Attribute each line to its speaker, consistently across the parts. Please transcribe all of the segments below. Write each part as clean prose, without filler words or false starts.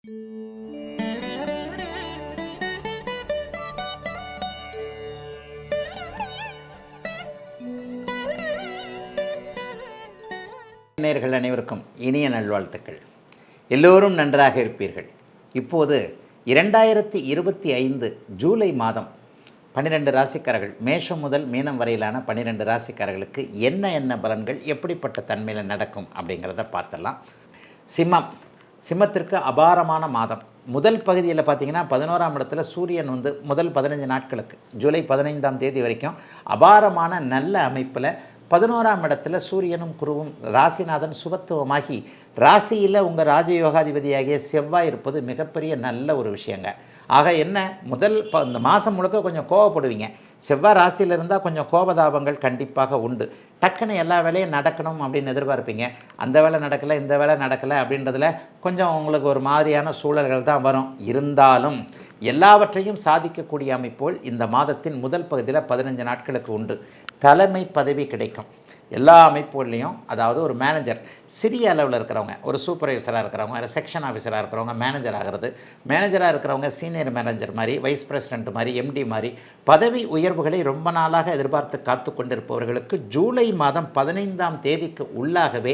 Speaker 1: நேயர்கள் அனைவருக்கும் இனிய நல்வாழ்த்துக்கள். எல்லோரும் நன்றாக இருப்பீர்கள். இப்போது 2025 ஜூலை மாதம் 12 ராசிக்காரர்கள், மேஷம் முதல் மீனம் வரையிலான 12 ராசிக்காரர்களுக்கு என்ன பலன்கள், எப்படிப்பட்ட தன்மையில் நடக்கும் அப்படிங்கிறத பார்த்துடலாம். சிம்மத்திற்கு அபாரமான மாதம். முதல் பகுதியில் பார்த்திங்கன்னா 11ஆம் இடத்துல சூரியன் முதல் 15 நாட்களுக்கு ஜூலை 15ஆம் தேதி வரைக்கும் அபாரமான நல்ல அமைப்பில் 11ஆம் இடத்துல சூரியனும் குருவும் ராசிநாதன் சுபத்துவமாகி ராசியில் உங்கள் ராஜயோகாதிபதியாகிய செவ்வாய் இருப்பது மிகப்பெரிய நல்ல ஒரு விஷயங்க. ஆக என்ன, இந்த மாதம் முழுக்க கொஞ்சம் கோவப்படுவீங்க. செவ்வாய் ராசியில் இருந்தால் கொஞ்சம் கோபதாபங்கள் கண்டிப்பாக உண்டு. டக்குன்னு எல்லா வேலையும் நடக்கணும் அப்படின்னு எதிர்பார்ப்பீங்க. அந்த வேலை நடக்கலை, இந்த வேலை நடக்கலை அப்படின்றதுல கொஞ்சம் உங்களுக்கு ஒரு மாதிரியான சூழல்கள் தான் வரும். இருந்தாலும் எல்லாவற்றையும் சாதிக்கக்கூடிய அமைப்போல் இந்த மாதத்தின் முதல் பகுதியில் 15 நாட்களுக்கு உண்டு. தலைமை பதவி கிடைக்கும் எல்லா அமைப்புகள்லையும். அதாவது ஒரு மேனேஜர், சிறிய அளவில் இருக்கிறவங்க, ஒரு சூப்பர்வைசராக இருக்கிறவங்க, ஒரு செக்ஷன் ஆஃபீஸராக இருக்கிறவங்க மேனேஜர் ஆகிறது, மேனேஜராக இருக்கிறவங்க சீனியர் மேனேஜர் மாதிரி, வைஸ் பிரசிடென்ட் மாதிரி, எம்டி மாதிரி பதவி உயர்வுகளை ரொம்ப நாளாக எதிர்பார்த்து காத்து கொண்டிருப்பவர்களுக்கு ஜூலை மாதம் 15ஆம் தேதிக்கு உள்ளாகவே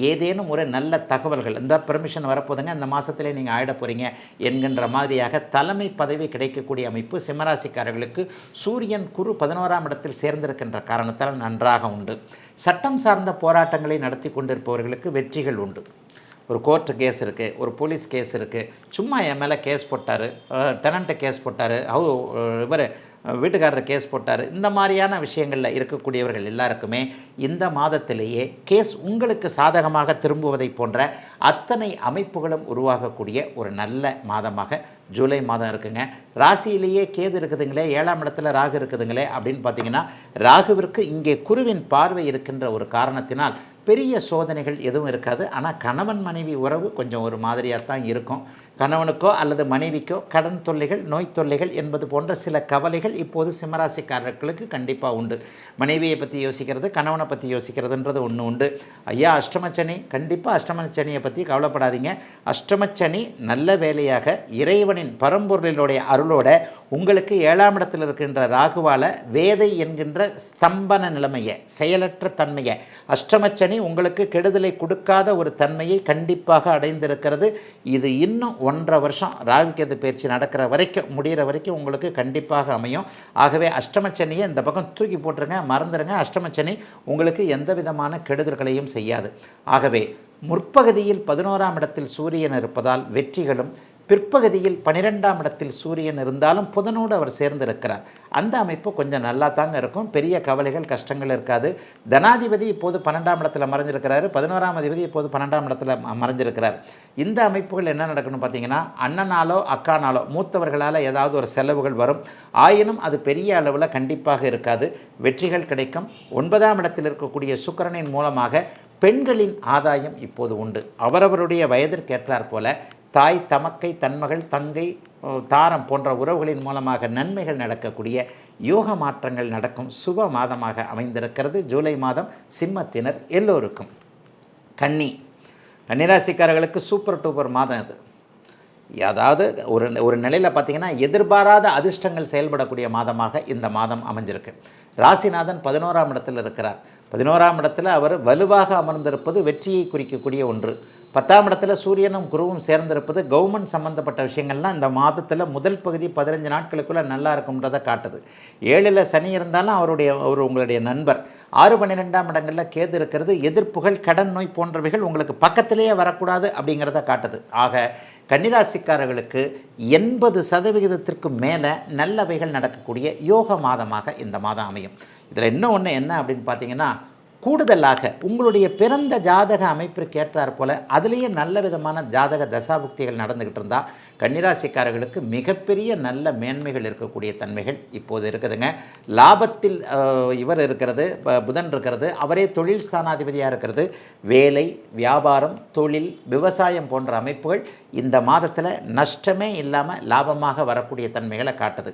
Speaker 1: ஏதேனும் ஒரு நல்ல தகவல்கள், இந்த பெர்மிஷன் வரப்போதுங்க, இந்த மாதத்திலே நீங்கள் ஆயிட போகிறீங்க என்கின்ற மாதிரியாக தலைமை பதவி கிடைக்கக்கூடிய அமைப்பு சிம்மராசிக்காரர்களுக்கு சூரியன் குரு 11ஆம் இடத்தில் சேர்ந்திருக்கின்ற காரணத்தால் நன்றாக உண்டு. சட்டம் சார்ந்த போராட்டங்களை நடத்தி கொண்டிருப்பவர்களுக்கு வெற்றிகள் உண்டு. ஒரு கோர்ட்டு கேஸ் இருக்குது, ஒரு போலீஸ் கேஸ் இருக்குது, சும்மா என் மேலே கேஸ் போட்டார், டெனண்ட்டை கேஸ் போட்டார், இவர் வீட்டுக்காரர் கேஸ் போட்டார், இந்த மாதிரியான விஷயங்களில் இருக்கக்கூடியவர்கள் எல்லாருக்குமே இந்த மாதத்திலேயே கேஸ் உங்களுக்கு சாதகமாக திரும்புவதை போன்ற அத்தனை அமைப்புகளும் உருவாகக்கூடிய ஒரு நல்ல மாதமாக ஜூலை மாதம் இருக்குங்க. ராசியிலேயே கேது இருக்குதுங்களே, 7ஆம் இடத்துல ராகு இருக்குதுங்களே அப்படின்னு பார்த்தீங்கன்னா, ராகுவிற்கு இங்கே குருவின் பார்வை இருக்கின்ற ஒரு காரணத்தினால் பெரிய சோதனைகள் எதுவும் இருக்காது. ஆனால் கணவன் மனைவி உறவு கொஞ்சம் ஒரு மாதிரியாக தான் இருக்கும். கணவனுக்கோ அல்லது மனைவிக்கோ கடன் தொல்லைகள், நோய் தொல்லைகள் என்பது போன்ற சில கவலைகள் இப்போது சிம்மராசிக்காரர்களுக்கு கண்டிப்பாக உண்டு. மனைவியை பற்றி யோசிக்கிறது, கணவனை பற்றி யோசிக்கிறதுன்றது ஒன்று உண்டு. ஐயா அஷ்டமச்சனி, கண்டிப்பாக அஷ்டமச்சனியை பற்றி கவலைப்படாதீங்க. அஷ்டமச்சனி நல்ல வேலையாக இறைவனின் பரம்பொருளினுடைய அருளோட உங்களுக்கு 7ஆம் இடத்தில் இருக்கின்ற ராகுவால் வேதை என்கின்ற ஸ்தம்பன நிலைமையை, செயலற்ற தன்மையை, அஷ்டமச்சனி உங்களுக்கு கெடுதலை கொடுக்காத ஒரு தன்மையை கண்டிப்பாக அடைந்திருக்கிறது. இது இன்னும் 1.5 வருஷம் ராகுகேது பயிற்சி நடக்கிற வரைக்கும், முடிகிற வரைக்கும் உங்களுக்கு கண்டிப்பாக அமையும். ஆகவே அஷ்டமச்சனியை இந்த பக்கம் தூக்கி போட்டுருங்க, மறந்துடுங்க. அஷ்டமச்சனி உங்களுக்கு எந்த விதமான கெடுதல்களையும் செய்யாது. ஆகவே முற்பகுதியில் 11ஆம் இடத்தில் சூரியன் இருப்பதால் வெற்றிகளும், பிற்பகுதியில் 12ஆம் இடத்தில் சூரியன் இருந்தாலும் புதனோடு அவர் சேர்ந்திருக்கிறார். அந்த அமைப்பு கொஞ்சம் நல்லா தாங்க இருக்கும். பெரிய கவலைகள், கஷ்டங்கள் இருக்காது. தனாதிபதி இப்போது 12ஆம் இடத்துல மறைஞ்சிருக்கிறாரு, 11ஆம் அதிபதி இப்போது 12ஆம் இடத்துல மறைஞ்சிருக்கிறார். இந்த அமைப்புகள் என்ன நடக்கணும் பார்த்தீங்கன்னா, அண்ணனாலோ அக்கானாலோ மூத்தவர்களால் ஏதாவது ஒரு செலவுகள் வரும். ஆயினும் அது பெரிய அளவில் கண்டிப்பாக இருக்காது. வெற்றிகள் கிடைக்கும். 9ஆம் இடத்தில் இருக்கக்கூடிய சுக்கிரனின் மூலமாக பெண்களின் ஆதாயம் இப்போது உண்டு. அவரவருடைய வயதிற்கேற்றாற் போல தாய், தமக்கை, தன்மகள், தங்கை, தாரம் போன்ற உறவுகளின் மூலமாக நன்மைகள் நடக்கக்கூடிய யோக மாற்றங்கள் நடக்கும் சுப மாதமாக அமைந்திருக்கிறது ஜூலை மாதம் சிம்மத்தினர் எல்லோருக்கும். கன்னிராசிக்காரர்களுக்கு சூப்பர் டூப்பர் மாதம் இது. அதாவது ஒரு நிலையில் பார்த்திங்கன்னா எதிர்பாராத அதிர்ஷ்டங்கள் செயல்படக்கூடிய மாதமாக இந்த மாதம் அமைஞ்சிருக்கு. ராசிநாதன் 11ஆம் இடத்தில் இருக்கிறார். 11ஆம் இடத்துல அவர் வலுவாக அமர்ந்திருப்பது வெற்றியை குறிக்கக்கூடிய ஒன்று. 10ஆம் இடத்துல சூரியனும் குருவும் சேர்ந்திருப்பது கவர்மெண்ட் சம்மந்தப்பட்ட விஷயங்கள்லாம் இந்த மாதத்தில் முதல் பகுதி 15 நாட்களுக்குள்ளே நல்லா இருக்கும்ன்றதை காட்டுது. 7ல் சனி இருந்தாலும் உங்களுடைய நண்பர். 6, 12ஆம் இடங்களில் கேது இருக்கிறது. எதிர்ப்புகள், கடன் நோய் போன்றவைகள் உங்களுக்கு பக்கத்திலேயே வரக்கூடாது அப்படிங்கிறத காட்டுது. ஆக கன்னிராசிக்காரர்களுக்கு 80% மேலே நல்லவைகள் நடக்கக்கூடிய யோக மாதமாக இந்த மாதம் அமையும். இதில் இன்னும் என்ன அப்படின்னு பார்த்தீங்கன்னா, கூடுதலாக உங்களுடைய பிறந்த ஜாதக அமைப்பிற்கு ஏற்றாற் போல் அதுலேயே நல்ல விதமான ஜாதக தசாபுக்திகள் நடந்துக்கிட்டு இருந்தால் கன்னிராசிக்காரர்களுக்கு மிகப்பெரிய நல்ல மேன்மைகள் இருக்கக்கூடிய தன்மைகள் இப்போது இருக்குதுங்க. லாபத்தில் இவர் இருக்கிறது, புதன் இருக்கிறது, அவரே தொழில் ஸ்தானாதிபதியாக இருக்கிறது. வேலை, வியாபாரம், தொழில், விவசாயம் போன்ற அமைப்புகள் இந்த மாதத்தில் நஷ்டமே இல்லாமல் லாபமாக வரக்கூடிய தன்மைகளை காட்டுது.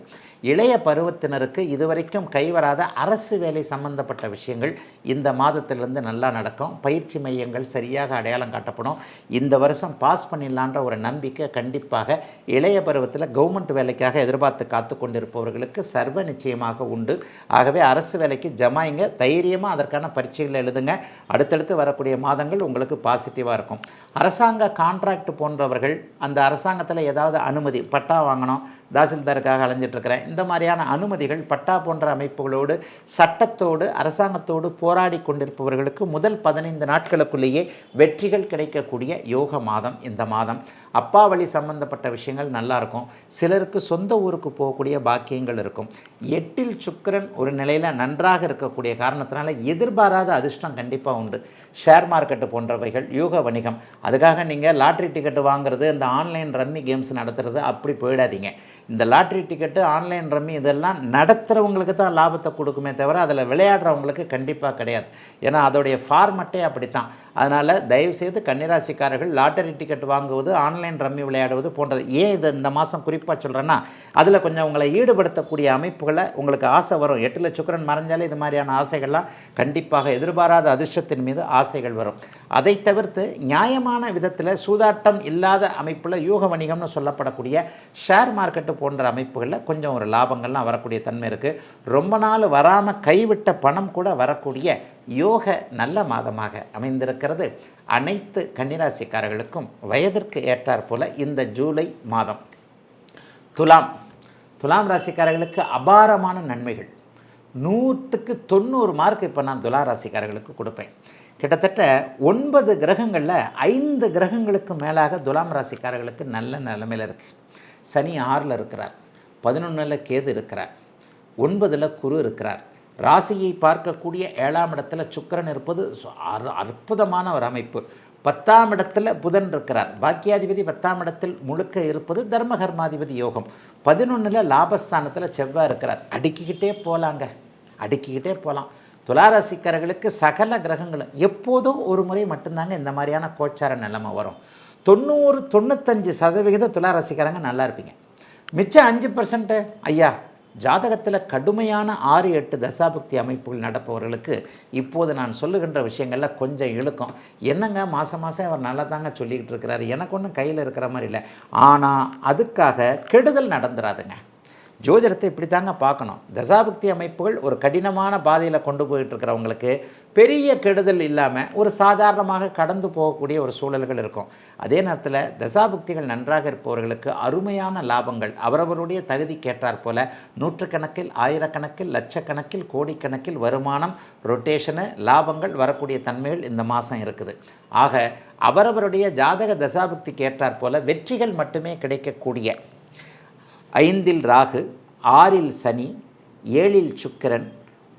Speaker 1: இளைய பருவத்தினருக்கு இதுவரைக்கும் கைவராத அரசு வேலை சம்பந்தப்பட்ட விஷயங்கள் இந்த மாதத்திலிருந்து நல்லா நடக்கும். பயிற்சி மையங்கள் சரியாக அடையாளம் காட்டப்படும். இந்த வருஷம் பாஸ் பண்ணிடலான்ற ஒரு நம்பிக்கை கண்டிப்பாக இளைய பருவத்தில் கவர்மெண்ட் வேலைக்காக எதிர்பார்த்து காத்து கொண்டிருப்பவர்களுக்கு சர்வ நிச்சயமாக உண்டு. ஆகவே அரசு வேலைக்கு ஜமாயிங்க, தைரியமாக அதற்கான பரீட்சைகளை எழுதுங்க. அடுத்தடுத்து வரக்கூடிய மாதங்கள் உங்களுக்கு பாசிட்டிவாக இருக்கும். அரசாங்க கான்ட்ராக்ட் போன்றவர்கள் அந்த அரசாங்கத்தில் ஏதாவது அனுமதி, பட்டா வாங்கணும், தாசில்தாருக்காக அலைஞ்சிட்ருக்கிறேன், இந்த மாதிரியான அனுமதிகள், பட்டா போன்ற அமைப்புகளோடு சட்டத்தோடு அரசாங்கத்தோடு போராடி கொண்டிருப்பவர்களுக்கு முதல் 15 நாட்களுக்குள்ளேயே வெற்றிகள் கிடைக்கக்கூடிய யோக மாதம் இந்த மாதம். அப்பா வழி சம்பந்தப்பட்ட விஷயங்கள் நல்லாயிருக்கும். சிலருக்கு சொந்த ஊருக்கு போகக்கூடிய பாக்கியங்கள் இருக்கும். 8ல் சுக்கிரன் ஒரு நிலையில் நன்றாக இருக்கக்கூடிய காரணத்தினால எதிர்பாராத அதிர்ஷ்டம் கண்டிப்பாக உண்டு. ஷேர் மார்க்கெட்டு போன்றவைகள், யோக வணிகம், அதுக்காக நீங்கள் லாட்ரி டிக்கெட்டு வாங்குறது, இந்த ஆன்லைன் ரம்மி கேம்ஸ் நடத்துறது அப்படி போயிடாதீங்க. இந்த லாட்ரி டிக்கெட்டு, ஆன்லைன் ரம்மி இதெல்லாம் நடத்துகிறவங்களுக்கு தான் லாபத்தை கொடுக்குமே தவிர அதில் விளையாடுறவங்களுக்கு கண்டிப்பாக கிடையாது. ஏன்னா அதோடைய ஃபார்மட்டே அப்படி தான். அதனால் தயவுசெய்து கன்னிராசிக்காரர்கள் லாட்டரி டிக்கெட் வாங்குவது, ஆன்லைன் ரம்மி விளையாடுவது போன்றது, ஏன் இது இந்த மாதம் குறிப்பாக சொல்கிறேன்னா, அதில் கொஞ்சம் உங்களை ஈடுபடுத்தக்கூடிய அமைப்புகளை உங்களுக்கு ஆசை வரும். 8ல் சுக்கிரன் மறைஞ்சாலே இது மாதிரியான ஆசைகள்லாம் கண்டிப்பாக எதிர்பாராத அதிர்ஷ்டத்தின் மீது ஆசைகள் வரும். அதை தவிர்த்து நியாயமான விதத்தில் சூதாட்டம் இல்லாத அமைப்பில் யூக வணிகம்னு சொல்லப்படக்கூடிய ஷேர் மார்க்கெட்டு போன்ற அமைப்புகளில் கொஞ்சம் ஒரு லாபங்கள்லாம் வரக்கூடிய தன்மை இருக்குது. ரொம்ப நாள் வராமல் கைவிட்ட பணம் கூட வரக்கூடிய யோக நல்ல மாதமாக அமைந்திருக்கிறது. அனைத்து கன்னிராசிக்காரர்களுக்கும் வயதிற்கு ஏற்றாற் போல இந்த ஜூலை மாதம். துலாம் ராசிக்காரர்களுக்கு அபாரமான நன்மைகள். 100க்கு 90 மார்க் இப்போ நான் துலா ராசிக்காரர்களுக்கு கொடுப்பேன். கிட்டத்தட்ட 9 கிரகங்களில் 5 கிரகங்களுக்கு மேலாக துலாம் ராசிக்காரர்களுக்கு நல்ல நிலைமையில் இருக்குது. சனி 6ல் இருக்கிறார், 11ல் கேது இருக்கிறார், 9ல் குரு இருக்கிறார். ராசியை பார்க்கக்கூடிய 7ஆம் இடத்துல சுக்கிரன் இருப்பது அற்புதமான ஒரு அமைப்பு. 10ஆம் இடத்துல புதன் இருக்கிறார். பாக்கியாதிபதி 10ஆம் இடத்தில் முழுக்க இருப்பது தர்மகர்மாதிபதி யோகம். 11ல் லாபஸ்தானத்தில் செவ்வாய் இருக்கிறார். அடுக்கிக்கிட்டே போகலாம். துளாராசிக்காரர்களுக்கு சகல கிரகங்களும் எப்போதோ ஒரு முறை மட்டும்தாங்க இந்த மாதிரியான கோச்சார நிலைமை வரும். 90-95% துளாராசிக்காரங்க நல்லா இருப்பீங்க. மிச்சம் 5% ஐயா ஜாதகத்தில் கடுமையான 6-8 தசாபுக்தி அமைப்புகள் நடப்பவர்களுக்கு இப்போது நான் சொல்லுகின்ற விஷயங்களில் கொஞ்சம் இழுக்கும். என்னங்க மாதம் அவர் நல்லா தாங்க சொல்லிக்கிட்டு இருக்கிறாரு, எனக்கு ஒன்றும் கையில் இருக்கிற மாதிரி இல்லை. ஆனால் அதுக்காக கெடுதல் நடந்துடாதுங்க. ஜோதிடத்தை இப்படி தாங்க பார்க்கணும். தசாபுக்தி அமைப்புகள் ஒரு கடினமான பாதையில் கொண்டு போயிட்டுருக்கிறவங்களுக்கு பெரிய கெடுதல் இல்லாமல் ஒரு சாதாரணமாக கடந்து போகக்கூடிய ஒரு சூழல்கள் இருக்கும். அதே நேரத்தில் தசாபுக்திகள் நன்றாக இருப்பவர்களுக்கு அருமையான லாபங்கள் அவரவருடைய தகுதி கேட்டார் போல நூற்றுக்கணக்கில், ஆயிரக்கணக்கில், லட்சக்கணக்கில், கோடிக்கணக்கில் வருமானம், ரொட்டேஷனு, லாபங்கள் வரக்கூடிய தன்மைகள் இந்த மாதம் இருக்குது. ஆக அவரவருடைய ஜாதக தசாபுக்திக்கு ஏற்றார் போல வெற்றிகள் மட்டுமே கிடைக்கக்கூடிய 5ல் ராகு, 6ல் சனி, 7ல் சுக்கிரன்,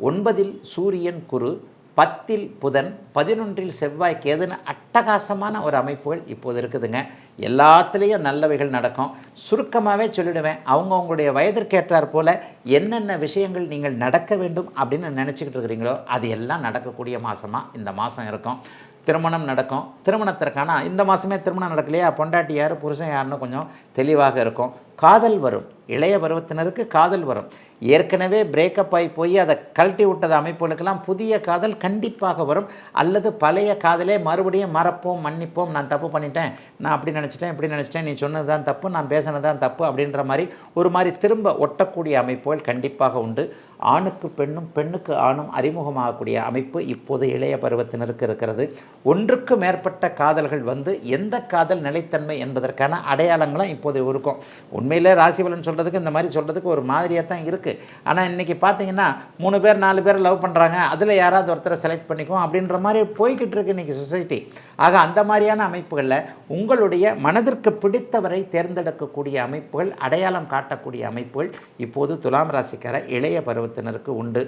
Speaker 1: 9ல் சூரியன் குரு, 10ல் புதன், 11ல் செவ்வாய் கேதுன்னு அட்டகாசமான ஒரு அமைப்புகள் இப்போது இருக்குதுங்க. எல்லாத்துலேயும் நல்லவைகள் நடக்கும். சுருக்கமாகவே சொல்லிடுவேன், அவங்கவுங்களுடைய வயதிற்கேற்றார் போல் என்னென்ன விஷயங்கள் நீங்கள் நடக்க வேண்டும் அப்படின்னு நினச்சிக்கிட்டு இருக்கிறீங்களோ அது எல்லாம் நடக்கக்கூடிய மாதமாக இந்த மாதம் இருக்கும். திருமணம் நடக்கும். திருமணத்திற்கான இந்த மாதமே திருமணம் நடக்கலையா, பொண்டாட்டி யார் புருஷன் யாருன்னு கொஞ்சம் தெளிவாக இருக்கும். காதல் வரும். இளைய பருவத்தினருக்கு காதல் வரும். ஏற்கனவே பிரேக்கப் ஆகி போய் அதை கழட்டி விட்டது அமைப்புகளுக்கெல்லாம் புதிய காதல் கண்டிப்பாக வரும். அல்லது பழைய காதலே மறுபடியும் மறப்போம், மன்னிப்போம், நான் தப்பு பண்ணிட்டேன், நான் அப்படி நினச்சிட்டேன், இப்படி நினச்சிட்டேன், நீ சொன்னது தான் தப்பு, நான் பேசினது தான் தப்பு அப்படின்ற மாதிரி ஒரு மாதிரி திரும்ப ஒட்டக்கூடிய அமைப்புகள் கண்டிப்பாக உண்டு. ஆணுக்கு பெண்ணும், பெண்ணுக்கு ஆணும் அறிமுகமாகக்கூடிய அமைப்பு இப்போது இளைய பருவத்தினருக்கு இருக்கிறது. ஒன்றுக்கு மேற்பட்ட காதல்கள் வந்து எந்த காதல் நிலைத்தன்மை என்பதற்கான அடையாளங்களும் இப்போது இருக்கும். உண்மையிலே ராசிபலன் சொல்கிறதுக்கு இந்த மாதிரி சொல்கிறதுக்கு ஒரு மாதிரியாக தான் இருக்குது. ஆனால் இன்றைக்கி பார்த்தீங்கன்னா 3 பேர் 4 பேர் லவ் பண்ணுறாங்க, அதில் யாராவது ஒருத்தரை செலக்ட் பண்ணிக்குவோம் அப்படின்ற மாதிரி போய்கிட்டு இருக்கு இன்றைக்கி சொசைட்டி. ஆக அந்த மாதிரியான அமைப்புகளில் உங்களுடைய மனதிற்கு பிடித்தவரை தேர்ந்தெடுக்கக்கூடிய அமைப்புகள், அடையாளம் காட்டக்கூடிய அமைப்புகள் இப்போது துலாம் ராசிக்கார இளைய பருவத்தினருக்கு உண்டு.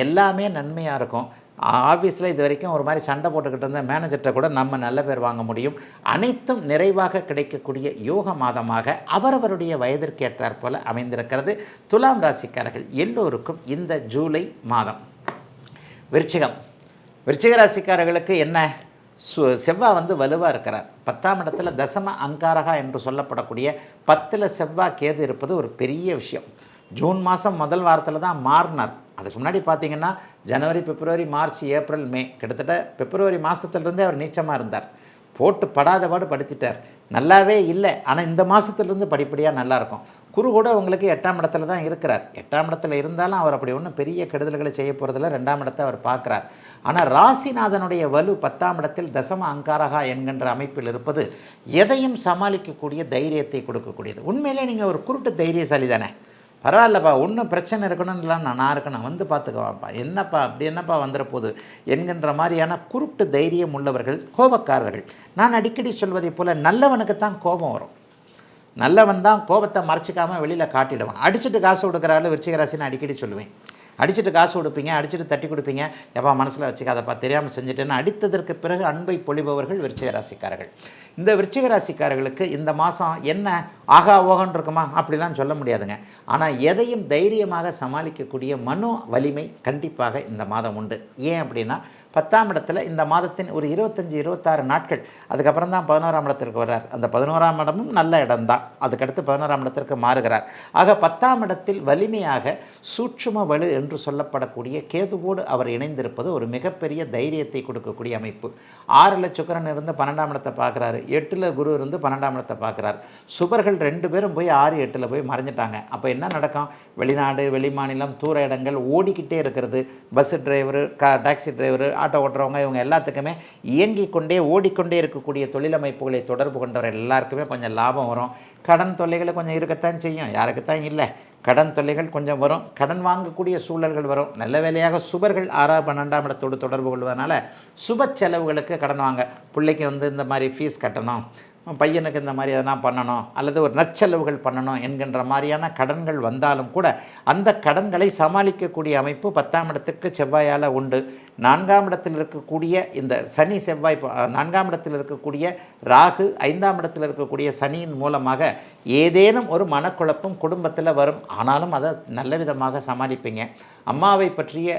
Speaker 1: எல்லாமே நன்மையாக இருக்கும். ஆஃபீஸில் இது வரைக்கும் ஒரு மாதிரி சண்டை போட்டுக்கிட்டு இருந்த மேனேஜர்கிட்ட கூட நம்ம நல்ல பேர் வாங்க முடியும். அனைத்தும் நிறைவாக கிடைக்கக்கூடிய யோக மாதமாக அவரவருடைய வயதிற்கு ஏற்றாற் போல அமைந்திருக்கிறது துலாம் ராசிக்காரர்கள் எல்லோருக்கும் இந்த ஜூலை மாதம். விருச்சிக ராசிக்காரர்களுக்கு என்ன செவ்வாய் வந்து வலுவாக இருக்கிறார். 10ஆம் இடத்துல தசம அங்காரகா என்று சொல்லப்படக்கூடிய 10ல் செவ்வாய் கேது இருப்பது ஒரு பெரிய விஷயம். ஜூன் மாதம் முதல் வாரத்தில் தான் மாறினார். அதுக்கு முன்னாடி பார்த்தீங்கன்னா ஜனவரி, பிப்ரவரி, மார்ச், ஏப்ரல், மே கிட்டத்தட்ட பிப்ரவரி மாதத்துலேருந்தே அவர் நீச்சமாக இருந்தார். போட்டு படாத பாடு படுத்திட்டார். நல்லாவே இல்லை. ஆனால் இந்த மாதத்துலேருந்து படிப்படியாக நல்லாயிருக்கும். குரு கூட உங்களுக்கு 8ஆம் இடத்துல தான் இருக்கிறார். 8ஆம் இடத்துல இருந்தாலும் அவர் அப்படி ஒன்றும் பெரிய கெடுதல்களை செய்ய போகிறதில்ல. 2ஆம் இடத்தை அவர் பார்க்குறார். ஆனால் ராசிநாதனுடைய வலு 10ஆம் இடத்தில் தசம அங்காரகா என்கின்ற அமைப்பில் இருப்பது எதையும் சமாளிக்கக்கூடிய தைரியத்தை கொடுக்கக்கூடியது. உண்மையிலே நீங்கள் ஒரு குருட்டு தைரியசாலி தானே. பரவாயில்லப்பா, ஒன்றும் பிரச்சனை இருக்கணும்ல, நான் இருக்கணும், வந்து பார்த்துக்குவாப்பா, என்னப்பா அப்படி என்னப்பா வந்துட போகுது என்கின்ற மாதிரியான குருட்டு தைரியம் உள்ளவர்கள் கோபக்காரர்கள். நான் அடிக்கடி சொல்வதைப் போல் நல்லவனுக்குத்தான் கோபம் வரும். நல்லவன் தான் கோபத்தை மறைச்சிக்காமல் வெளியில் காட்டிடுவான். அடிச்சுட்டு காசு கொடுக்குறாள் விருச்சிக ராசின்னு அடிக்கடி சொல்லுவேன். அடிச்சுட்டு காசு கொடுப்பீங்க, அடிச்சுட்டு தட்டி கொடுப்பீங்க, எப்பா மனசில் வச்சுக்காதப்பா, தெரியாமல் செஞ்சுட்டேன்னு அடித்ததற்கு பிறகு அன்பை பொழிபவர்கள் விருச்சிக ராசிக்காரர்கள். இந்த விருச்சிக ராசிக்காரர்களுக்கு இந்த மாதம் என்ன ஆகா ஓகன்னு இருக்குமா அப்படிலாம் சொல்ல முடியாதுங்க. ஆனால் எதையும் தைரியமாக சமாளிக்கக்கூடிய மனோ வலிமை கண்டிப்பாக இந்த மாதம் உண்டு. ஏன் அப்படின்னா 10ஆம் இடத்துல இந்த மாதத்தின் ஒரு 25-26 நாட்கள், அதுக்கப்புறம் தான் 11ஆம் இடத்திற்கு வர்றார். அந்த 11ஆம் இடமும் நல்ல இடம்தான். அதுக்கடுத்து 11ஆம் இடத்திற்கு மாறுகிறார். ஆக 10ஆம் இடத்தில் வலிமையாக சூட்சும வலு என்று சொல்லப்படக்கூடிய கேதுவோடு அவர் இணைந்திருப்பது ஒரு மிகப்பெரிய தைரியத்தை கொடுக்கக்கூடிய அமைப்பு. 6ல் சுக்கிரன் இருந்து 12ஆம் இடத்தை பார்க்குறாரு, 8ல் குரு இருந்து 12ஆம் இடத்தை பார்க்குறாரு. சுபர்கள் 2 பேரும் போய் 6, 8ல் போய் மறைஞ்சிட்டாங்க. அப்போ என்ன நடக்கும்? வெளிநாடு, வெளிமாநிலம், தூர இடங்கள் ஓடிக்கிட்டே இருக்கிறது. Bus driver, taxi driver, auto ஓட்டுறவங்க, இவங்க எல்லாத்துக்குமே இயங்கிக் கொண்டே ஓடிக்கொண்டே இருக்கக்கூடிய தொழிலமைப்புகளை தொடர்பு கொண்டவர் எல்லாருக்குமே கொஞ்சம் லாபம் வரும். கடன் தொல்லைகளை கொஞ்சம் இருக்கத்தான் செய்யும், யாருக்குத்தான் இல்லை. கடன் தொல்லைகள் கொஞ்சம் வரும், கடன் வாங்கக்கூடிய சூழல்கள் வரும். நல்ல வேலையாக சுபர்கள் 6, 12ஆம் இடத்தோடு தொடர்பு கொள்வதனால சுப செலவுகளுக்கு கடன் வாங்க, பிள்ளைக்கு வந்து இந்த மாதிரி ஃபீஸ் கட்டணும், பையனுக்கு இந்த மாதிரி எதனா பண்ணணும், அல்லது ஒரு நற்செலவுகள் பண்ணணும் என்கின்ற மாதிரியான கடன்கள் வந்தாலும் கூட அந்த கடன்களை சமாளிக்கக்கூடிய அமைப்பு 10ஆம் இடத்துக்கு செவ்வாயால் உண்டு. 4ஆம் இடத்தில் இருக்கக்கூடிய இந்த சனி செவ்வாய், 4ஆம் இடத்தில் இருக்கக்கூடிய ராகு, 5ஆம் இடத்தில் இருக்கக்கூடிய சனியின் மூலமாக ஏதேனும் ஒரு மனக்குழப்பம் குடும்பத்தில் வரும். ஆனாலும் அதை நல்ல விதமாக சமாளிப்பீங்க. அம்மாவை பற்றிய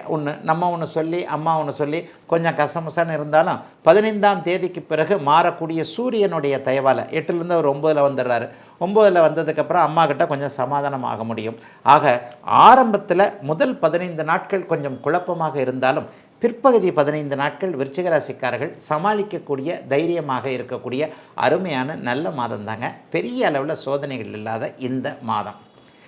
Speaker 1: நம்ம ஒன்று சொல்லி அம்மா ஒன்று சொல்லி கொஞ்சம் கசமுசான்னு இருந்தாலும் 15ஆம் தேதிக்கு பிறகு மாறக்கூடிய சூரியனுடைய தயவால் 8லேருந்து அவர் 9ல் வந்துடுறாரு. 9ல் வந்ததுக்கப்புறம் அம்மா கிட்ட கொஞ்சம் சமாதானம் ஆக முடியும். ஆக ஆரம்பத்தில் முதல் 15 நாட்கள் கொஞ்சம் குழப்பமாக இருந்தாலும் பிற்பகுதி 15 நாட்கள் விருச்சிக ராசிக்காரர்கள் சமாளிக்கக்கூடிய தைரியமாக இருக்கக்கூடிய அருமையான நல்ல மாதம் தாங்க. பெரிய அளவில் சோதனைகள் இல்லாத இந்த மாதம்.